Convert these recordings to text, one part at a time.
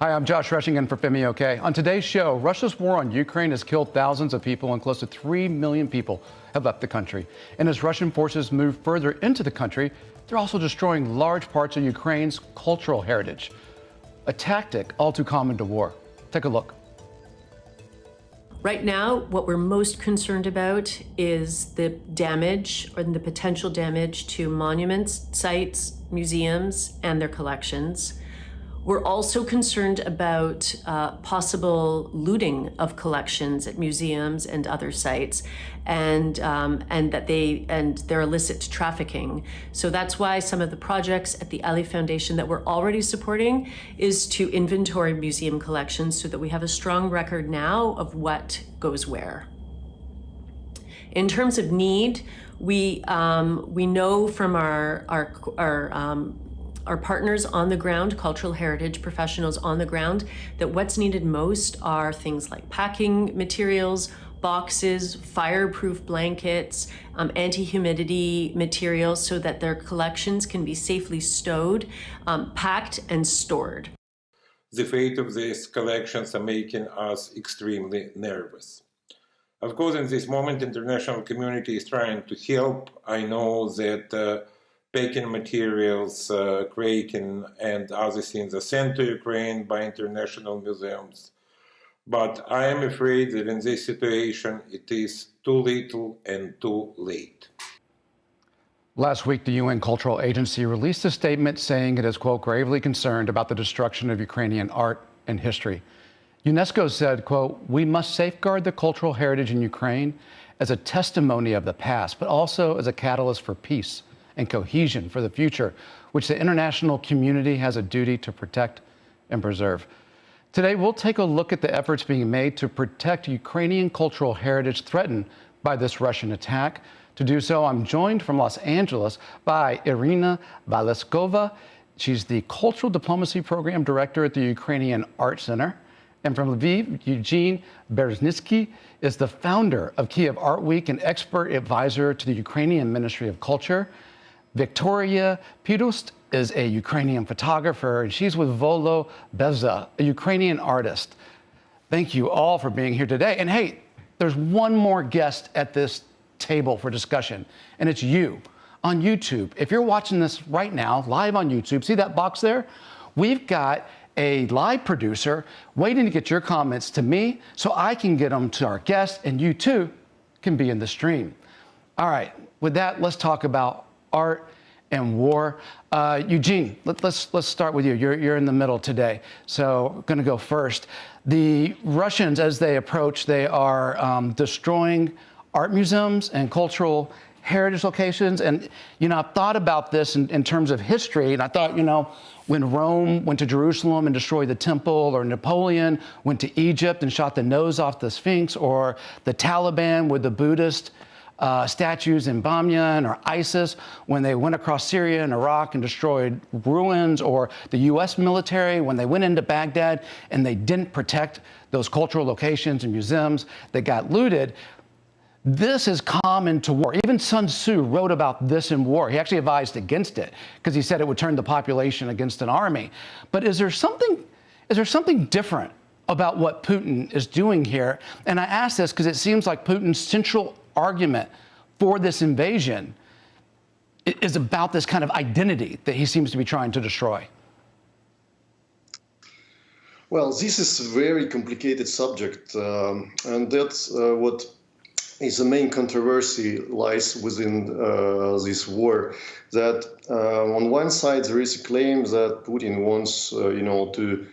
Hi, I'm Josh Rushing in for Femi OK. On today's show, Russia's war on Ukraine has killed thousands of people and close to 3 million people have left the country. And as Russian forces move further into the country, they're also destroying large parts of Ukraine's cultural heritage. A tactic all too common to war. Take a look. Right now, what we're most concerned about is the damage or the potential damage to monuments, sites, museums, and their collections. We're also concerned about possible looting of collections at museums and other sites, and their illicit trafficking. So that's why some of the projects at the Ali Foundation that we're already supporting is to inventory museum collections so that we have a strong record now of what goes where. In terms of need, we know from our partners on the ground, cultural heritage professionals on the ground, that what's needed most are things like packing materials, boxes, fireproof blankets, anti-humidity materials so that their collections can be safely stowed, packed and stored. The fate of these collections are making us extremely nervous. Of course, in this moment, international community is trying to help. I know that packing materials, crating, and other things are sent to Ukraine by international museums. But I am afraid that in this situation, it is too little and too late. Last week, the UN Cultural Agency released a statement saying it is, quote, gravely concerned about the destruction of Ukrainian art and history. UNESCO said, quote, we must safeguard the cultural heritage in Ukraine as a testimony of the past, but also as a catalyst for peace and cohesion for the future, which the international community has a duty to protect and preserve. Today, we'll take a look at the efforts being made to protect Ukrainian cultural heritage threatened by this Russian attack. To do so, I'm joined from Los Angeles by Irina Valeskova. She's the Cultural Diplomacy Program Director at the Ukrainian Art Center. And from Lviv, Eugene Berezhnitsky is the founder of Kyiv Art Week and expert advisor to the Ukrainian Ministry of Culture. Victoria Pidust is a Ukrainian photographer, and she's with Volo Beza, a Ukrainian artist. Thank you all for being here today. And hey, there's one more guest at this table for discussion, and it's you on YouTube. If you're watching this right now, live on YouTube, see that box there? We've got a live producer waiting to get your comments to me so I can get them to our guests, and you too can be in the stream. All right, with that, let's talk about art and war. Eugene, let's start with you. You're in the middle today, so I'm going to go first. The Russians, as they approach, they are destroying art museums and cultural heritage locations. And, you know, I've thought about this in terms of history, and I thought, you know, when Rome went to Jerusalem and destroyed the temple, or Napoleon went to Egypt and shot the nose off the Sphinx, or the Taliban with the Buddhist statues in Babyn, or ISIS when they went across Syria and Iraq and destroyed ruins, or the US military when they went into Baghdad and they didn't protect those cultural locations and museums that got looted. This is common to war. Even Sun Tzu wrote about this in war. He actually advised against it because he said it would turn the population against an army. But is there something different about what Putin is doing here? And I ask this because it seems like Putin's central argument for this invasion is about this kind of identity that he seems to be trying to destroy. Well, this is a very complicated subject, and that's what is the main controversy lies within this war. That on one side there is a claim that Putin wants, to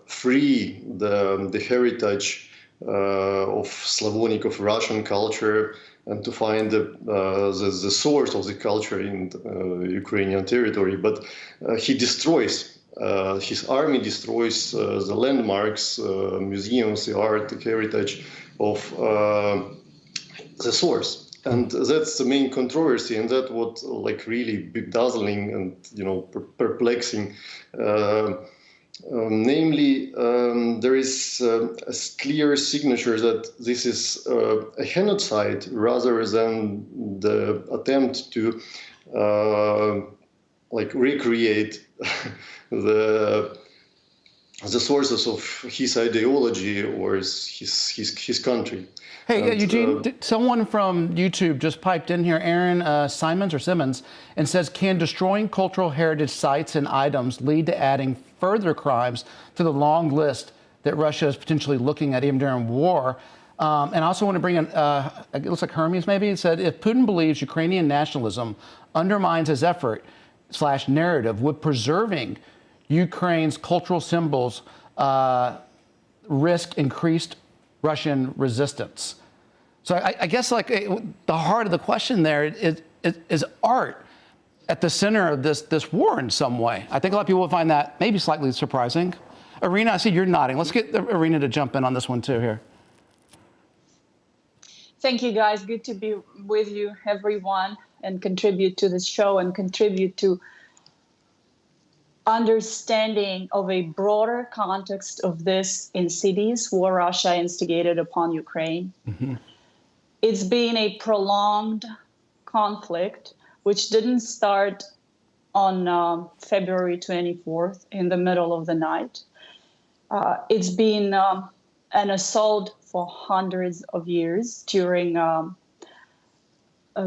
free the heritage of Slavonic, of Russian culture, and to find the source of the culture in Ukrainian territory. But he destroys, his army destroys the landmarks, museums, the art, the heritage of the source. And that's the main controversy, and that's what really bedazzling and perplexing. Namely, there is a clear signature that this is a genocide rather than the attempt to recreate the the sources of his ideology or his country. Hey, And, Eugene, someone from YouTube just piped in here, Aaron Simmons, and says, can destroying cultural heritage sites and items lead to adding further crimes to the long list that Russia is potentially looking at even during war? And I also want to bring in, it looks like Hermes maybe, it said, if Putin believes Ukrainian nationalism undermines his effort / narrative, would preserving Ukraine's cultural symbols risk increased Russian resistance? So I guess like the heart of the question there is art at the center of this war in some way? I think a lot of people will find that maybe slightly surprising. Irina, I see you're nodding. Let's get Irina to jump in on this one too here. Thank you, guys. Good to be with you, everyone, and contribute to this show and contribute to understanding of a broader context of this insidious war Russia instigated upon Ukraine. Mm-hmm. It's been a prolonged conflict, which didn't start on February 24th in the middle of the night. It's been an assault for hundreds of years during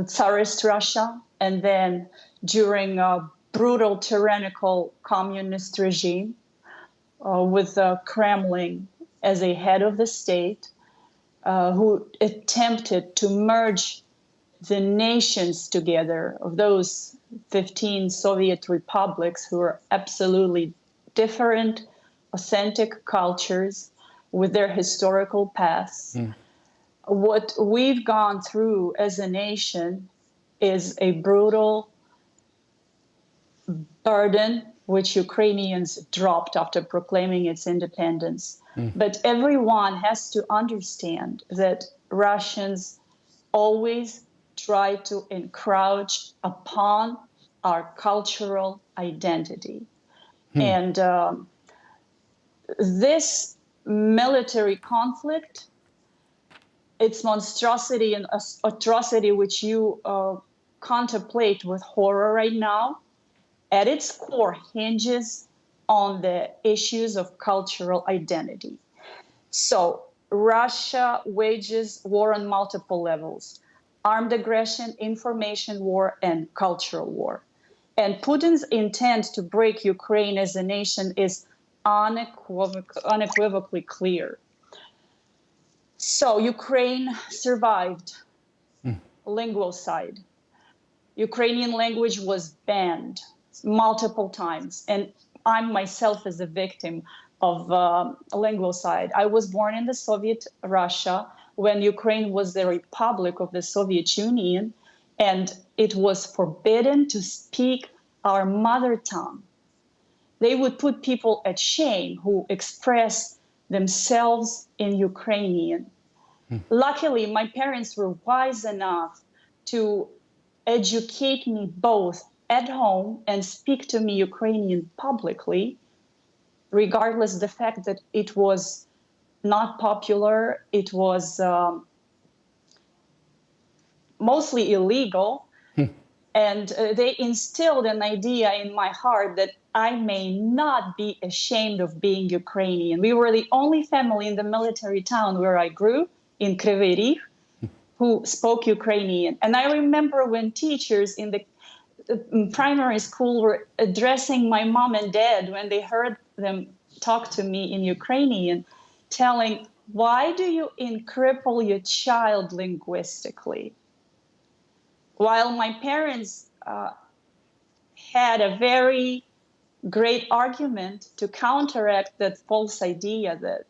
Tsarist Russia, and then during a brutal, tyrannical communist regime with the Kremlin as a head of the state, who attempted to merge the nations together of those 15 Soviet republics who were absolutely different, authentic cultures with their historical pasts. Mm. What we've gone through as a nation is a brutal burden which Ukrainians dropped after proclaiming its independence. Mm. But everyone has to understand that Russians always try to encroach upon our cultural identity. And this military conflict, its monstrosity and atrocity, which you contemplate with horror right now, at its core hinges on the issues of cultural identity. So Russia wages war on multiple levels: armed aggression, information war, and cultural war. And Putin's intent to break Ukraine as a nation is unequivocally clear. So Ukraine survived linguocide. Ukrainian language was banned multiple times. And I'm myself as a victim of linguocide. I was born in the Soviet Russia when Ukraine was the republic of the Soviet Union, and it was forbidden to speak our mother tongue. They would put people at shame who express themselves in Ukrainian. Luckily, my parents were wise enough to educate me both at home and speak to me Ukrainian publicly, regardless of the fact that it was not popular, it was mostly illegal. And they instilled an idea in my heart that I may not be ashamed of being Ukrainian. We were the only family in the military town where I grew, in Kryvyi Rih, who spoke Ukrainian. And I remember when teachers in the primary school were addressing my mom and dad when they heard them talk to me in Ukrainian, telling, "Why do you cripple your child linguistically?" While my parents had a very great argument to counteract that false idea that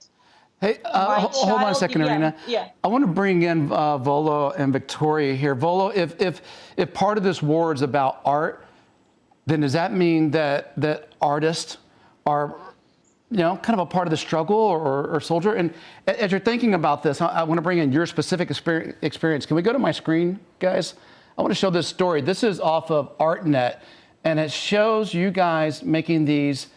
Hey, hold on a second, Irina. Yeah. I want to bring in Volo and Victoria here. Volo, if part of this war is about art, then does that mean that artists are, kind of a part of the struggle or soldier? And as you're thinking about this, I want to bring in your specific experience. Can we go to my screen, guys? I want to show this story. This is off of ArtNet, and it shows you guys making these,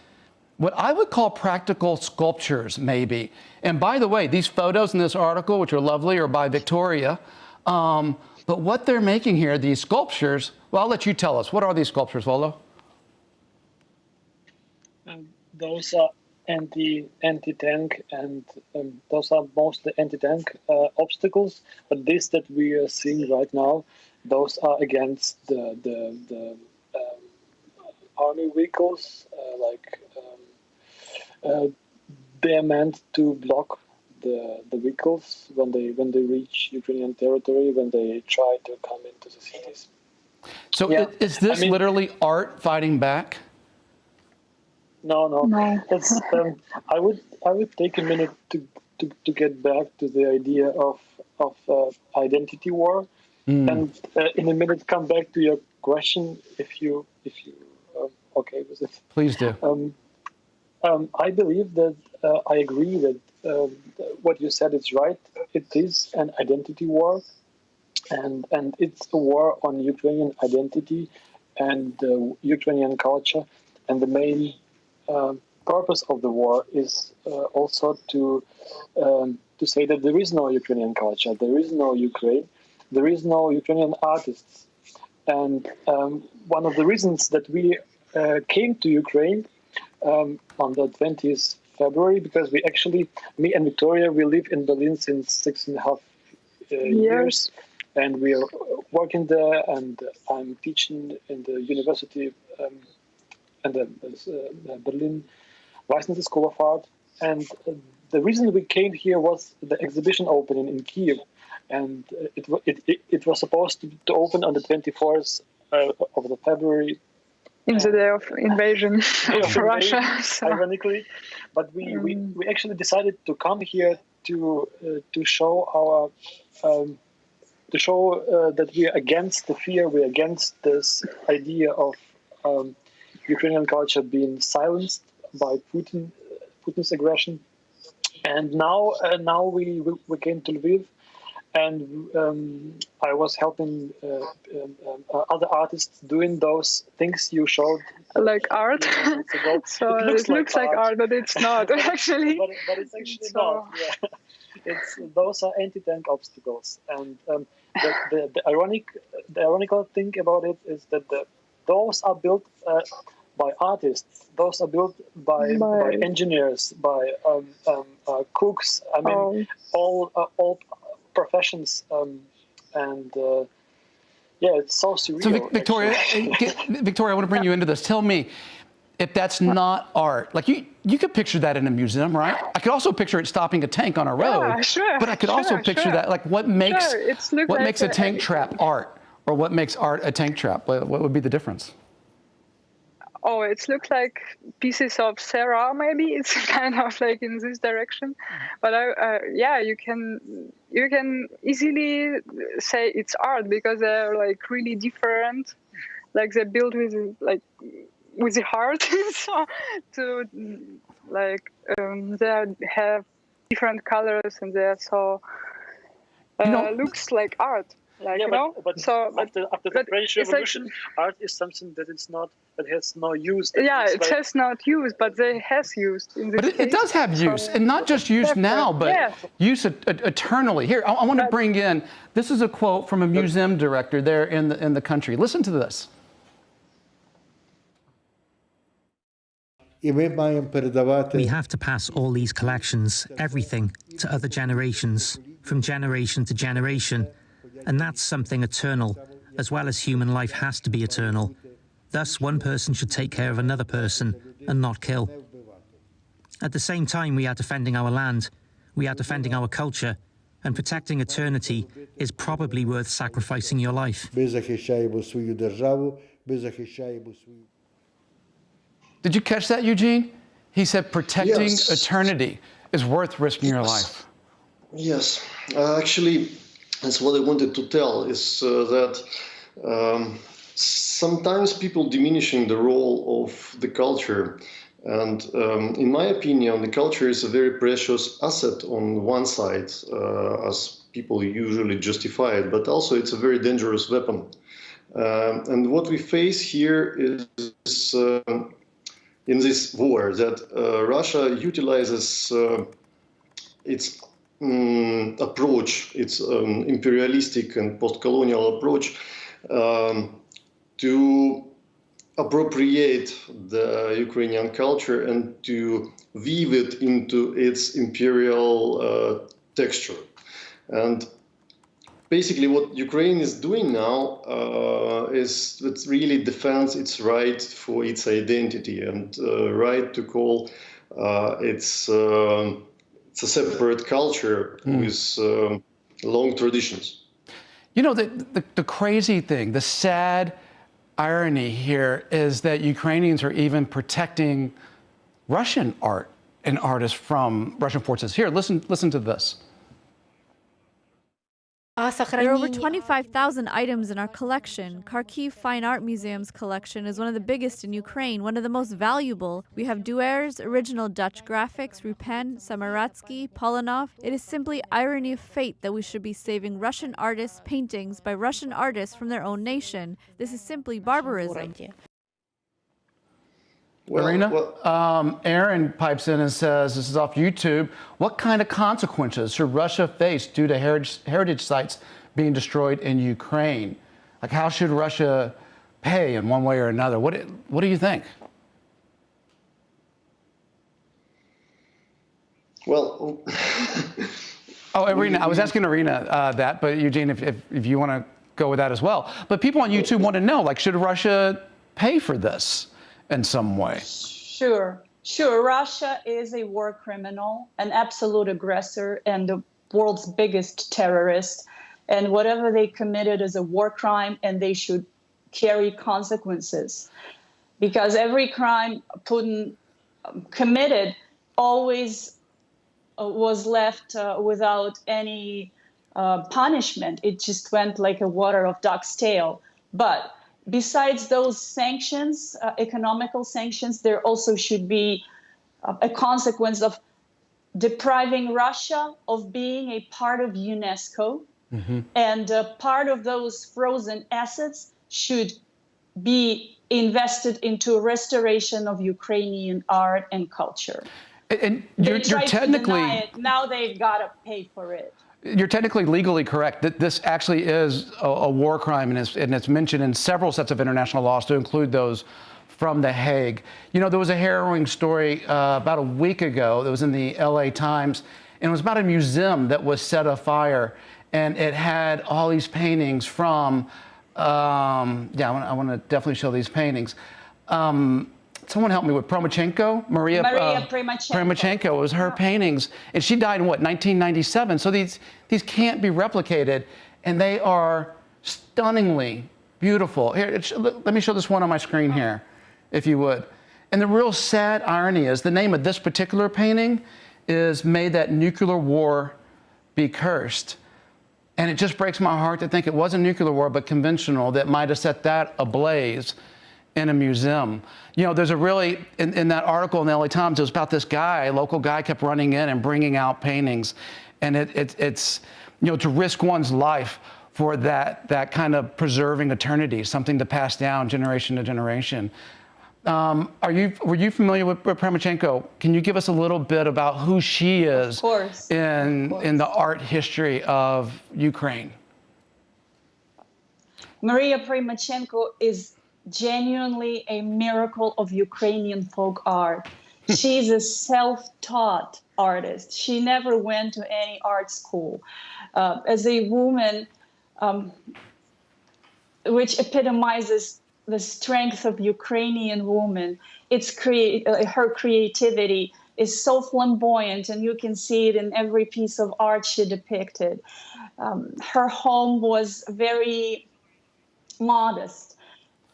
what I would call practical sculptures, maybe. And by the way, these photos in this article, which are lovely, are by Victoria. But what they're making here, these sculptures, well, I'll let you tell us. What are these sculptures, Volo? Those are anti-tank, and those are mostly anti-tank obstacles. But this that we are seeing right now, those are against the army vehicles. They're meant to block the vehicles when they reach Ukrainian territory, when they try to come into the cities. So is this literally art fighting back? No. That's, I would take a minute to get back to the idea of identity war, and in a minute come back to your question if you okay with it. Please do. I believe that I agree that what you said is right. It is an identity war, and it's a war on Ukrainian identity and Ukrainian culture. And the main purpose of the war is also to say that there is no Ukrainian culture, there is no Ukraine, there is no Ukrainian artists. And one of the reasons that we came to Ukraine on the 20th February, because we actually, me and Victoria, we live in Berlin since 6.5 years, and we are working there, and I'm teaching in the university and the Berlin Weissensee School of Art. And the reason we came here was the exhibition opening in Kyiv, and it was supposed to open on the 24th of the February. In the day of invasion of Russia. So. Ironically, but we actually decided to come here to show our that we are against the fear, we're against this idea of Ukrainian culture being silenced by Putin's aggression. And now we came to Lviv, and I was helping other artists doing those things you showed. Like art? So it looks like art, but it's not actually. But it's actually not. Yeah. Those are anti-tank obstacles. And the ironical thing about it is that those are built by artists. Those are built by engineers, by cooks. I mean, all professions, and it's so surreal. So Victoria, Victoria, I want to bring you into this. Tell me, if that's not art, like you could picture that in a museum, right? I could also picture it stopping a tank on a road. Yeah, sure. But I could also picture that, like what makes makes a tank trap art, or what makes art a tank trap? What would be the difference? Oh, it looks like pieces of Sarah. Maybe it's kind of like in this direction, but you can easily say it's art because they're like really different. Like they're built with the heart, so they have different colors and they're so looks like art. Like, but after the French Revolution, art is something that has no use. It has not use, but they has used in this case. It does have use, and not just use now, but use eternally. Here, I want to bring in. This is a quote from a museum director there in the country. Listen to this. We have to pass all these collections, everything, to other generations, from generation to generation. And that's something eternal, as well as human life has to be eternal. Thus, one person should take care of another person and not kill. At the same time, we are defending our land, we are defending our culture, and protecting eternity is probably worth sacrificing your life. Did you catch that, Eugene? He said protecting eternity is worth risking your life. Yes, actually, that's what I wanted to tell, is that sometimes people diminishing the role of the culture. And in my opinion, the culture is a very precious asset on one side, as people usually justify it, but also it's a very dangerous weapon. And what we face here is in this war that Russia utilizes its approach, its imperialistic and post-colonial approach to appropriate the Ukrainian culture and to weave it into its imperial texture. And basically what Ukraine is doing now is it really defends its right for its identity and right to call it's a separate culture with long traditions. You know, the crazy thing, the sad irony here is that Ukrainians are even protecting Russian art and artists from Russian forces. Here, listen to this. There are over 25,000 items in our collection. Kharkiv Fine Art Museum's collection is one of the biggest in Ukraine, one of the most valuable. We have Duer's, original Dutch graphics, Rupen, Samaratsky, Polonov. It is simply irony of fate that we should be saving Russian artists' paintings by Russian artists from their own nation. This is simply barbarism. Irina, Aaron pipes in and says, this is off YouTube, what kind of consequences should Russia face due to heritage sites being destroyed in Ukraine? Like, how should Russia pay in one way or another? What do you think? Well, oh, Irina, I was asking Irina that, but Eugene, if you want to go with that as well. But people on YouTube want to know, like, should Russia pay for this in some way? Sure. Russia is a war criminal, an absolute aggressor, and the world's biggest terrorist. And whatever they committed is a war crime, and they should carry consequences. Because every crime Putin committed always was left without any punishment. It just went like a water of duck's tail. But besides those sanctions, economical sanctions, there also should be a consequence of depriving Russia of being a part of UNESCO. Mm-hmm. And part of those frozen assets should be invested into restoration of Ukrainian art and culture. And you're technically, to deny it. Now they've got to pay for it. You're technically legally correct that this actually is a war crime, and it's mentioned in several sets of international laws, to include those from The Hague. You know, there was a harrowing story about a week ago that was in the LA Times, and it was about a museum that was set afire, and it had all these paintings from, I want to definitely show these paintings. Someone help me with Maria Primachenko. It was her paintings, and she died in what, 1997? So these can't be replicated, and they are stunningly beautiful. Here, let me show this one on my screen here, if you would. And the real sad irony is the name of this particular painting is "May That Nuclear War Be Cursed." And it just breaks my heart to think it wasn't nuclear war, but conventional, that might have set that ablaze in a museum. You know, there's a really, in that article in the LA Times, it was about this guy, a local guy kept running in and bringing out paintings. And it's, you know, to risk one's life for that kind of preserving eternity, something to pass down generation to generation. Were you familiar with Primachenko? Can you give us a little bit about who she is Of course. in the art history of Ukraine? Maria Primachenko is genuinely a miracle of Ukrainian folk art. She's a self-taught artist. She never went to any art school. As a woman, which epitomizes the strength of Ukrainian woman, her creativity is so flamboyant, and you can see it in every piece of art she depicted. Her home was very modest.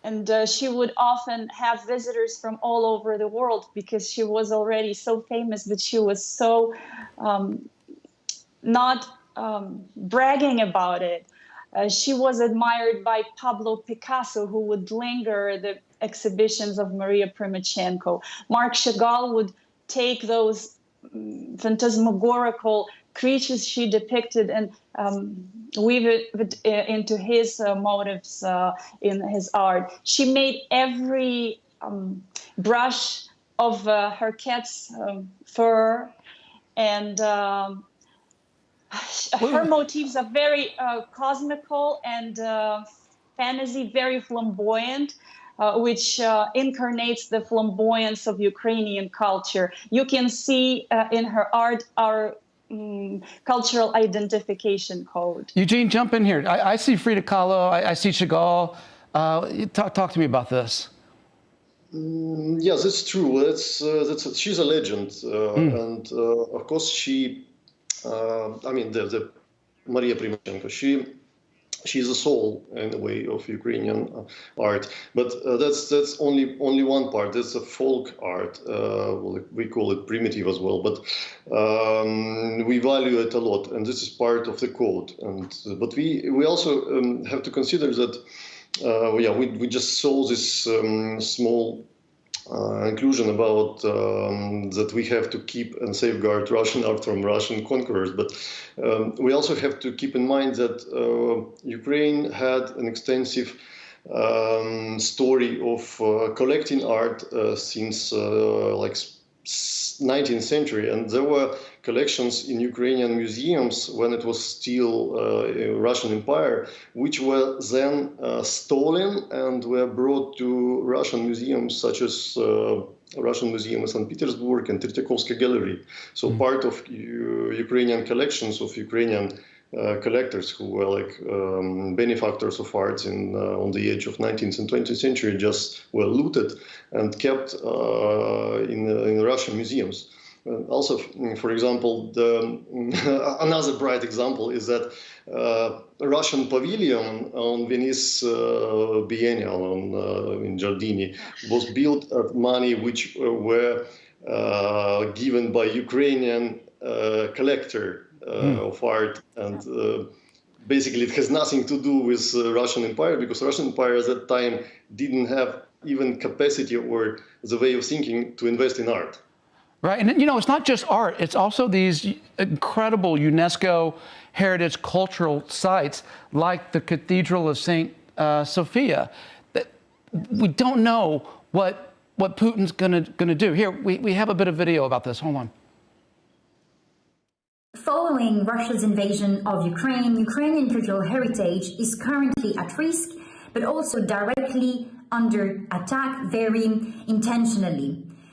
And she would often have visitors from all over the world because she was already so famous that she was so not bragging about it. She was admired by Pablo Picasso, who would linger at the exhibitions of Maria Primachenko. Marc Chagall would take those phantasmagorical creatures she depicted and weave it into his motives in his art. She made every brush of her cat's fur, and her motifs are very cosmical and fantasy, very flamboyant. which incarnates the flamboyance of Ukrainian culture. You can see in her art our cultural identification code. Eugene, jump in here. I see Frida Kahlo, I see Chagall. Talk to me about this. Yes, it's true. She's a legend, and of course she. The Maria Primachenko. She's a soul in a way of Ukrainian art, but that's only one part. That's a folk art. We call it primitive as well, but we value it a lot, and this is part of the code. But we also have to consider that we just saw this small inclusion about that we have to keep and safeguard Russian art from Russian conquerors. But we also have to keep in mind that Ukraine had an extensive story of collecting art since 19th century, and there were collections in Ukrainian museums when it was still a Russian Empire, which were then stolen and were brought to Russian museums, such as Russian Museum in St. Petersburg and Tretyakovsky Gallery. So part of Ukrainian collections of Ukrainian collectors who were benefactors of arts on the edge of 19th and 20th century just were looted and kept in Russian museums. Also, for example, another bright example is that Russian pavilion on Venice Biennial in Giardini was built at money which were given by Ukrainian collector of art, and basically it has nothing to do with Russian Empire, because Russian Empire at that time didn't have even capacity or the way of thinking to invest in art. Right, and it's not just art, it's also these incredible UNESCO heritage cultural sites like the Cathedral of Saint-Sophia. That we don't know what Putin's gonna do. Here, we have a bit of video about this, hold on. Following Russia's invasion of Ukraine, Ukrainian cultural heritage is currently at risk, but also directly under attack very intentionally.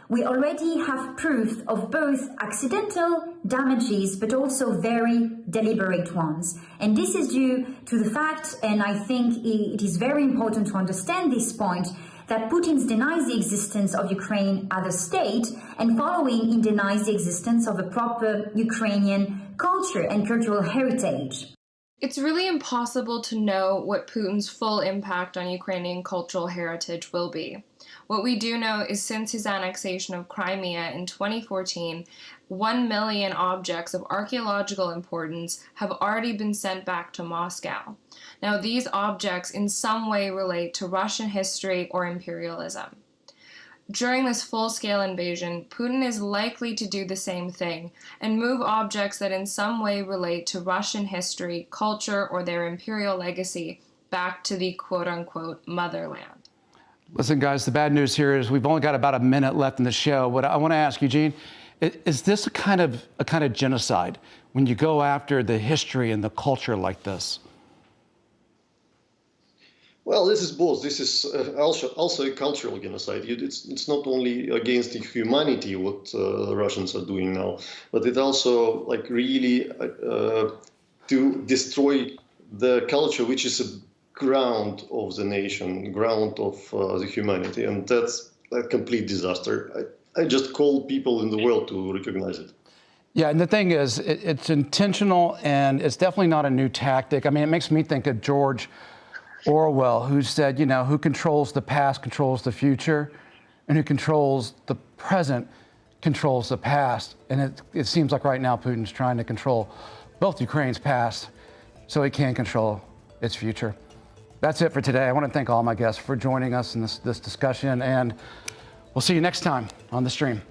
We already have proof of both accidental damages, but also very deliberate ones. And this is due to the fact, and I think it is very important to understand this point, that Putin denies the existence of Ukraine as a state, and following, he denies the existence of a proper Ukrainian culture and cultural heritage. It's really impossible to know what Putin's full impact on Ukrainian cultural heritage will be. What we do know is since his annexation of Crimea in 2014, 1 million objects of archaeological importance have already been sent back to Moscow. Now, these objects in some way relate to Russian history or imperialism. During this full-scale invasion, Putin is likely to do the same thing and move objects that in some way relate to Russian history, culture, or their imperial legacy back to the quote-unquote motherland. Listen, guys, the bad news here is we've only got about a minute left in the show. But I want to ask Eugene, is this a kind of genocide when you go after the history and the culture like this? Well, this is both. This is also a cultural genocide. It's not only against humanity what the Russians are doing now, but it also really to destroy the culture, which is a ground of the nation, ground of the humanity, and that's a complete disaster. I just call people in the world to recognize it. Yeah, and the thing is, it's intentional, and it's definitely not a new tactic. I mean, it makes me think of George Orwell, who said, who controls the past controls the future, and who controls the present controls the past. And it seems like right now Putin's trying to control both Ukraine's past so he can control its future. That's it for today. I want to thank all my guests for joining us in this discussion, and we'll see you next time on The Stream.